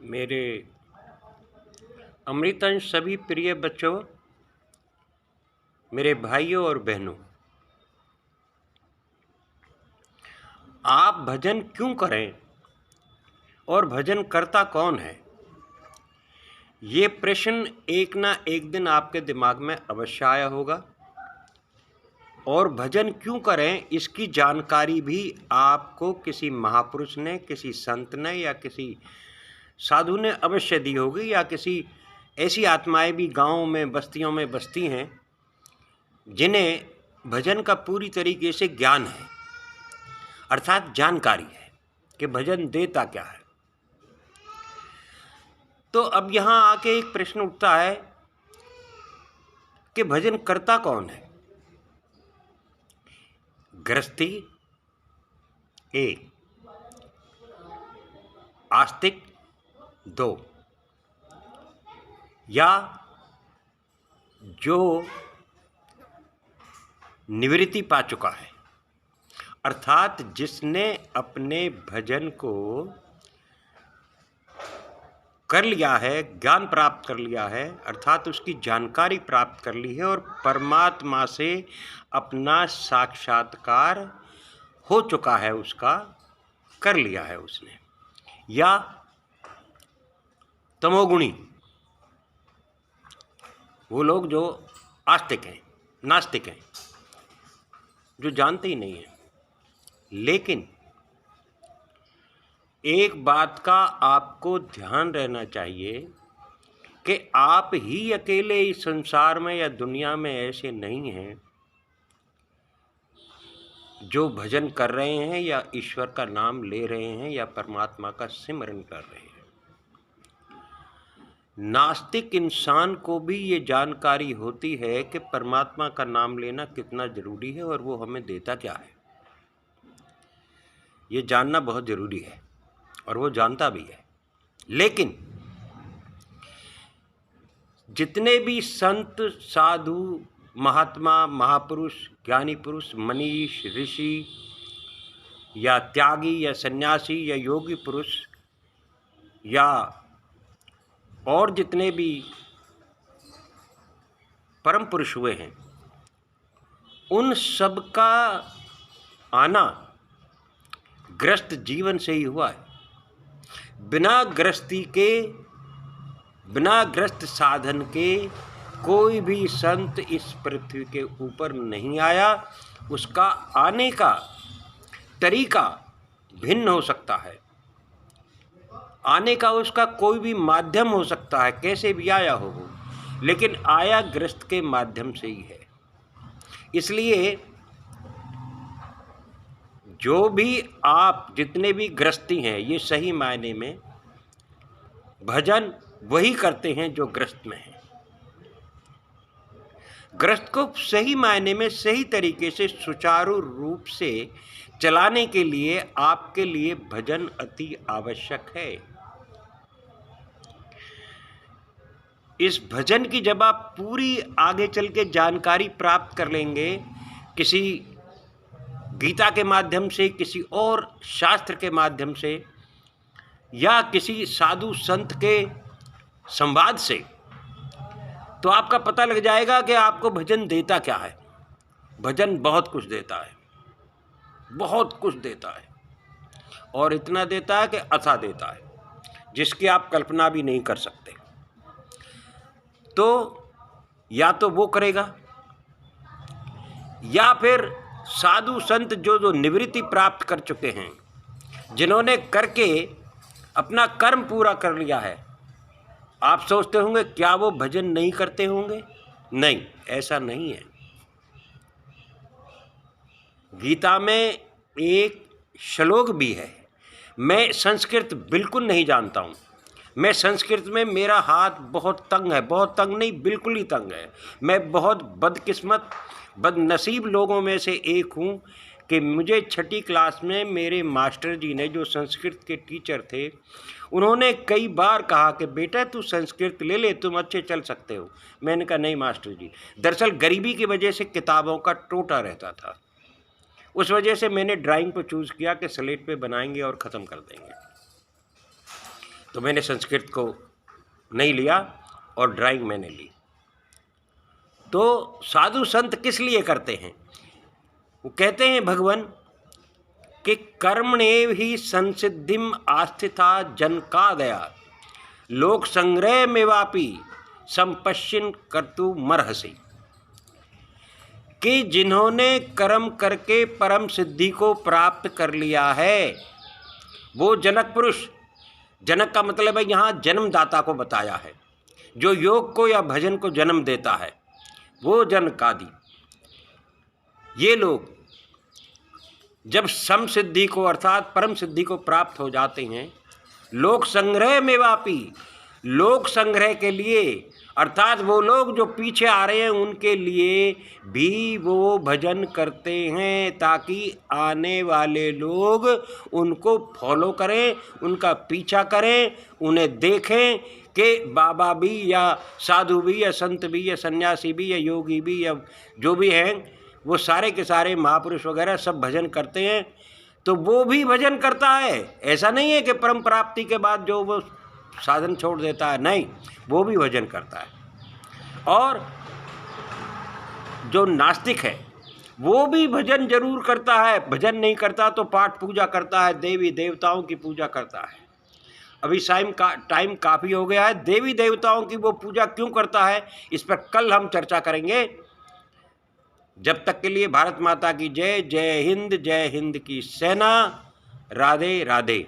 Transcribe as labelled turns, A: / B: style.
A: मेरे अमृतंश सभी प्रिय बच्चों, मेरे भाइयों और बहनों, आप भजन क्यों करें और भजन करता कौन है? ये प्रश्न एक ना एक दिन आपके दिमाग में अवश्य आया होगा। और भजन क्यों करें इसकी जानकारी भी आपको किसी महापुरुष ने, किसी संत ने या किसी साधु ने अवश्य दी होगी, या किसी ऐसी आत्माएं भी गाँव में, बस्तियों में बसती हैं जिन्हें भजन का पूरी तरीके से ज्ञान है, अर्थात जानकारी है कि भजन देता क्या है। तो अब यहाँ आके एक प्रश्न उठता है कि भजन करता कौन है? गृहस्थी एक, आस्तिक दो, या जो निवृत्ति पा चुका है, अर्थात जिसने अपने भजन को कर लिया है, ज्ञान प्राप्त कर लिया है, अर्थात उसकी जानकारी प्राप्त कर ली है और परमात्मा से अपना साक्षात्कार हो चुका है, उसका कर लिया है उसने। या तमोगुणी, वो लोग जो आस्तिक हैं, नास्तिक हैं, जो जानते ही नहीं हैं। लेकिन एक बात का आपको ध्यान रहना चाहिए कि आप ही अकेले इस संसार में या दुनिया में ऐसे नहीं हैं जो भजन कर रहे हैं या ईश्वर का नाम ले रहे हैं या परमात्मा का सिमरन कर रहे हैं। नास्तिक इंसान को भी ये जानकारी होती है कि परमात्मा का नाम लेना कितना जरूरी है और वो हमें देता क्या है। ये जानना बहुत जरूरी है और वो जानता भी है। लेकिन जितने भी संत, साधु, महात्मा, महापुरुष, ज्ञानी पुरुष, मनीष, ऋषि या त्यागी या सन्यासी या योगी पुरुष या और जितने भी परम पुरुष हुए हैं, उन सब का आना ग्रस्त जीवन से ही हुआ है। बिना गृहस्थी के, बिना ग्रस्त साधन के कोई भी संत इस पृथ्वी के ऊपर नहीं आया। उसका आने का तरीका भिन्न हो सकता है, आने का उसका कोई भी माध्यम हो सकता है, कैसे भी आया हो वो, लेकिन आया गृहस्थ के माध्यम से ही है। इसलिए जो भी आप, जितने भी गृहस्थी हैं, ये सही मायने में भजन वही करते हैं जो गृहस्थ में हैं। गृहस्थ को सही मायने में, सही तरीके से, सुचारू रूप से चलाने के लिए आपके लिए भजन अति आवश्यक है। इस भजन की जब आप पूरी आगे चल के जानकारी प्राप्त कर लेंगे, किसी गीता के माध्यम से, किसी और शास्त्र के माध्यम से, या किसी साधु संत के संवाद से, तो आपका पता लग जाएगा कि आपको भजन देता क्या है। भजन बहुत कुछ देता है, बहुत कुछ देता है, और इतना देता है कि अथाह देता है, जिसकी आप कल्पना भी नहीं कर सकते। तो या तो वो करेगा, या फिर साधु संत जो निवृत्ति प्राप्त कर चुके हैं, जिन्होंने करके अपना कर्म पूरा कर लिया है। आप सोचते होंगे क्या वो भजन नहीं करते होंगे? नहीं, ऐसा नहीं है। गीता में एक श्लोक भी है, मैं संस्कृत बिल्कुल नहीं जानता हूँ, मैं संस्कृत में, मेरा हाथ बहुत तंग है, बहुत तंग नहीं, बिल्कुल ही तंग है। मैं बहुत बदकिस्मत, बदनसीब लोगों में से एक हूँ कि मुझे छठी क्लास में मेरे मास्टर जी ने, जो संस्कृत के टीचर थे, उन्होंने कई बार कहा कि बेटा तू संस्कृत ले ले, तुम अच्छे चल सकते हो। मैंने कहा नहीं मास्टर जी, दरअसल गरीबी की वजह से किताबों का टोटा रहता था, उस वजह से मैंने ड्राइंग को चूज़ किया कि स्लेट पे बनाएंगे और ख़त्म कर देंगे। तो मैंने संस्कृत को नहीं लिया और ड्राइंग मैंने ली। तो साधु संत किस लिए करते हैं? वो कहते हैं भगवान कि कर्मणेव ही संसिद्धिम आस्थिता जनकादया लोक संग्रह मेवापि संपश्चिन कर्तु मरहसी, कि जिन्होंने कर्म करके परम सिद्धि को प्राप्त कर लिया है वो जनक पुरुष, जनक का मतलब है यहाँ जन्मदाता को बताया है, जो योग को या भजन को जन्म देता है वो जनकादि, ये लोग जब सम सिद्धि को अर्थात परम सिद्धि को प्राप्त हो जाते हैं, लोक संग्रह में वापी, लोक संग्रह के लिए अर्थात वो लोग जो पीछे आ रहे हैं उनके लिए भी वो भजन करते हैं, ताकि आने वाले लोग उनको फॉलो करें, उनका पीछा करें, उन्हें देखें कि बाबा भी या साधु भी या संत भी या सन्यासी भी या योगी भी या जो भी हैं वो सारे के सारे महापुरुष वगैरह सब भजन करते हैं, तो वो भी भजन करता है। ऐसा नहीं है कि परम प्राप्ति के बाद जो वो साधन छोड़ देता है, नहीं, वो भी भजन करता है। और जो नास्तिक है वो भी भजन जरूर करता है, भजन नहीं करता तो पाठ पूजा करता है, देवी देवताओं की पूजा करता है। अभी टाइम काफ़ी हो गया है, देवी देवताओं की वो पूजा क्यों करता है इस पर कल हम चर्चा करेंगे। जब तक के लिए भारत माता की जय। जय हिंद की सेना। राधे राधे।